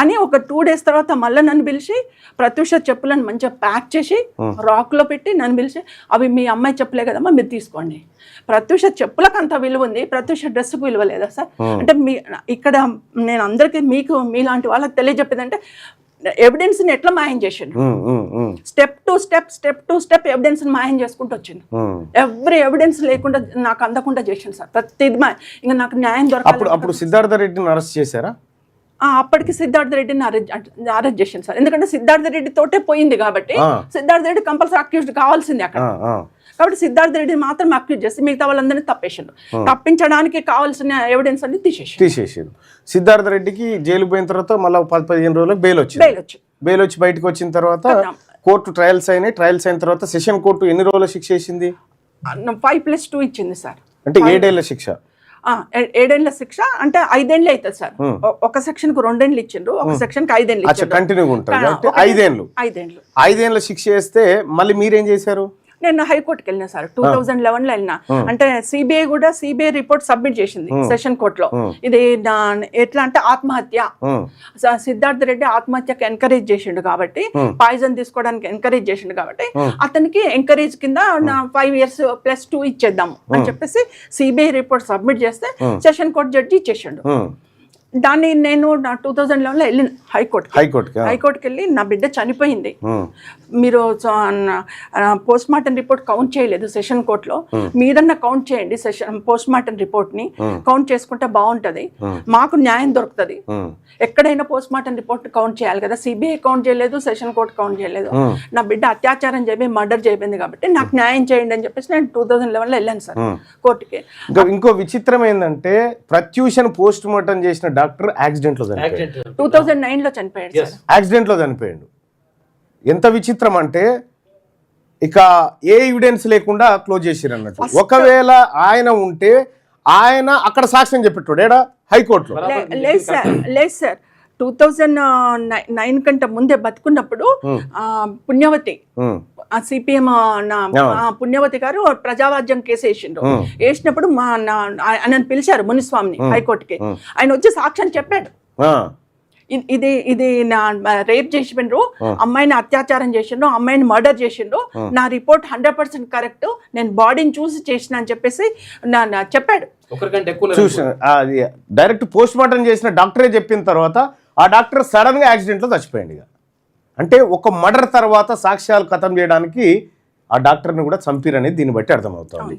అని ఒక 2 days తర్వాత మళ్ళీ నన్ను పిలిచి ప్రత్యూష చెప్పులను మంచిగా ప్యాక్ చేసి రాక్లో పెట్టి నన్ను పిలిచి అవి మీ అమ్మాయి చెప్పులే కదమ్మా మీరు తీసుకోండి. ప్రత్యూష చెప్పులకు అంత విలువ ఉంది, ప్రత్యూష డ్రెస్కు విలువ లేదా సార్? అంటే ఇక్కడ నేను అందరికీ మీలాంటి వాళ్ళకి తెలియజెప్పేదంటే ఎవిడెన్స్ని ఎట్లా మాయం చేసిండు, స్టెప్ టు స్టెప్ ఎవిడెన్స్ మాయం చేసుకుంటూ వచ్చిండు. ఎవ్రీ ఎవిడెన్స్ లేకుండా నాకు అందకుండా చేసిండు సార్. ప్రతిది ఇంకా నాకు న్యాయం దొరకదు. అప్పుడు సిద్ధార్థ రెడ్డిని అరెస్ట్ చేశారా? అప్పటికి సిద్ధార్థ రెడ్డిని అరెస్ట్ చేసింది సార్. ఎందుకంటే సిద్ధార్థ రెడ్డి తోటే పోయింది కాబట్టి సిద్ధార్థ రెడ్డి కంపల్సరీ అక్యూజ్డ్ కావాల్సింది అక్కడ. కాబట్టి సిద్ధార్థ రెడ్డిని మాత్రం అక్యూజ్ చేసి మిగతా వాళ్ళందరినీ తప్పేసాడు. తప్పించడానికి కావాల్సిన ఎవిడెన్స్ అన్ని తీసేసారు. సిద్ధార్థ రెడ్డికి జైలు పోయిన తర్వాత మళ్ళీ 10-15 రోజులకు బెయిల్ వచ్చి బయటకు వచ్చిన తర్వాత కోర్టు ట్రయల్స్ అయిన తర్వాత సెషన్ కోర్టు ఎన్ని రోజుల శిక్ష వేసింది? 5+2 ఇచ్చింది సార్. అంటే 7 ఏళ్ల శిక్ష. 7 ఏళ్ల శిక్ష అంటే 5 ఏళ్ళు అవుతుంది సార్. ఒక సెక్షన్ కు 2 ఏళ్ళు ఇచ్చిండ్రు, ఒక సెక్షన్ కి 5 ఏళ్ళు ఇచ్చిండ్రు. కంటిన్యూగా ఉంటుంది. 5 ఏళ్ళ శిక్ష వేస్తే మళ్ళీ మీరేం చేశారు? నేను హైకోర్టుకి వెళ్ళినా సార్. 2011లో వెళ్ళినా. అంటే సిబిఐ రిపోర్ట్ సబ్మిట్ చేసింది సెషన్ కోర్టులో. ఇది ఎట్లా అంటే ఆత్మహత్య, సిద్ధార్థ రెడ్డి ఆత్మహత్యకి ఎంకరేజ్ చేసిండు కాబట్టి, పాయిజన్ తీసుకోవడానికి ఎంకరేజ్ చేసిండు కాబట్టి అతనికి ఎంకరేజ్ కింద 5 years +2 ఇచ్చేద్దాము అని చెప్పేసి సిబిఐ రిపోర్ట్ సబ్మిట్ చేస్తే సెషన్ కోర్టు జడ్జి ఇచ్చేసిండు. దాన్ని నేను 2011లో వెళ్ళిన హైకోర్టుకి వెళ్ళి నా బిడ్డ చనిపోయింది, మీరు పోస్ట్ మార్టం రిపోర్ట్ కౌంట్ చేయలేదు సెషన్ కోర్టులో, మీరన్నా కౌంట్ చేయండి పోస్ట్ మార్టం రిపోర్ట్ ని, కౌంట్ చేసుకుంటే బాగుంటది, మాకు న్యాయం దొరుకుతుంది. ఎక్కడైనా పోస్ట్ మార్టం రిపోర్ట్ కౌంట్ చేయాలి కదా, సిబిఐ కౌంట్ చేయలేదు, సెషన్ కోర్టు కౌంట్ చేయలేదు. నా బిడ్డ అత్యాచారం చేయి మర్డర్ చేయబడింది కాబట్టి నాకు న్యాయం చేయండి అని చెప్పేసి నేను 2011లో వెళ్ళాను సార్ కోర్టుకి. ఇంకో విచిత్రం ఏంటంటే ప్రత్యూషను పోస్ట్ మార్టం చేసిన డాక్టర్ యాక్సిడెంట్ లో చనిపోయాడు. 2009లో చనిపోయాడు. యాక్సిడెంట్ లో చనిపోయాడు. ఎంత విచిత్రం అంటే ఇక ఏ ఎవిడెన్స్ లేకుండా క్లోజ్ చేసిరు అన్నట్టు. ఒకవేళ ఆయన ఉంటే ఆయన అక్కడ సాక్ష్యం చెప్పేటోడు ఏడా హైకోర్టులో. లేదు సార్ 2009 కంటే ముందే బతుకున్నప్పుడు పుణ్యవతి సిపిఎం పుణ్యవతి గారు ప్రజావాజ్యం కేసు వేసినప్పుడు ఆయన పిలిచారు మునిస్వామిని హైకోర్టుకి. ఆయన వచ్చి సాక్ష్యం చెప్పాడు, ఇది రేప్ చేసిండ్రు, అమ్మాయిని అత్యాచారం చేసిండ్రు, అమ్మాయిని మర్డర్ చేసిండ్రు, నా రిపోర్ట్ 100% కరెక్ట్, నేను బాడీని చూసి చేసిన అని చెప్పేసి చెప్పాడు. డైరెక్ట్ పోస్ట్ మార్టం చేసిన డాక్టరే చెప్పిన తర్వాత ఆ డాక్టర్ సడన్ గా యాక్సిడెంట్ లో చచ్చిపోయాడు. ఇక అంటే ఒక మర్డర్ తర్వాత సాక్ష్యాలు ఖతం చేయడానికి ఆ డాక్టర్ని కూడా చంపిరనేది దీన్ని బట్టి అర్థమవుతుంది.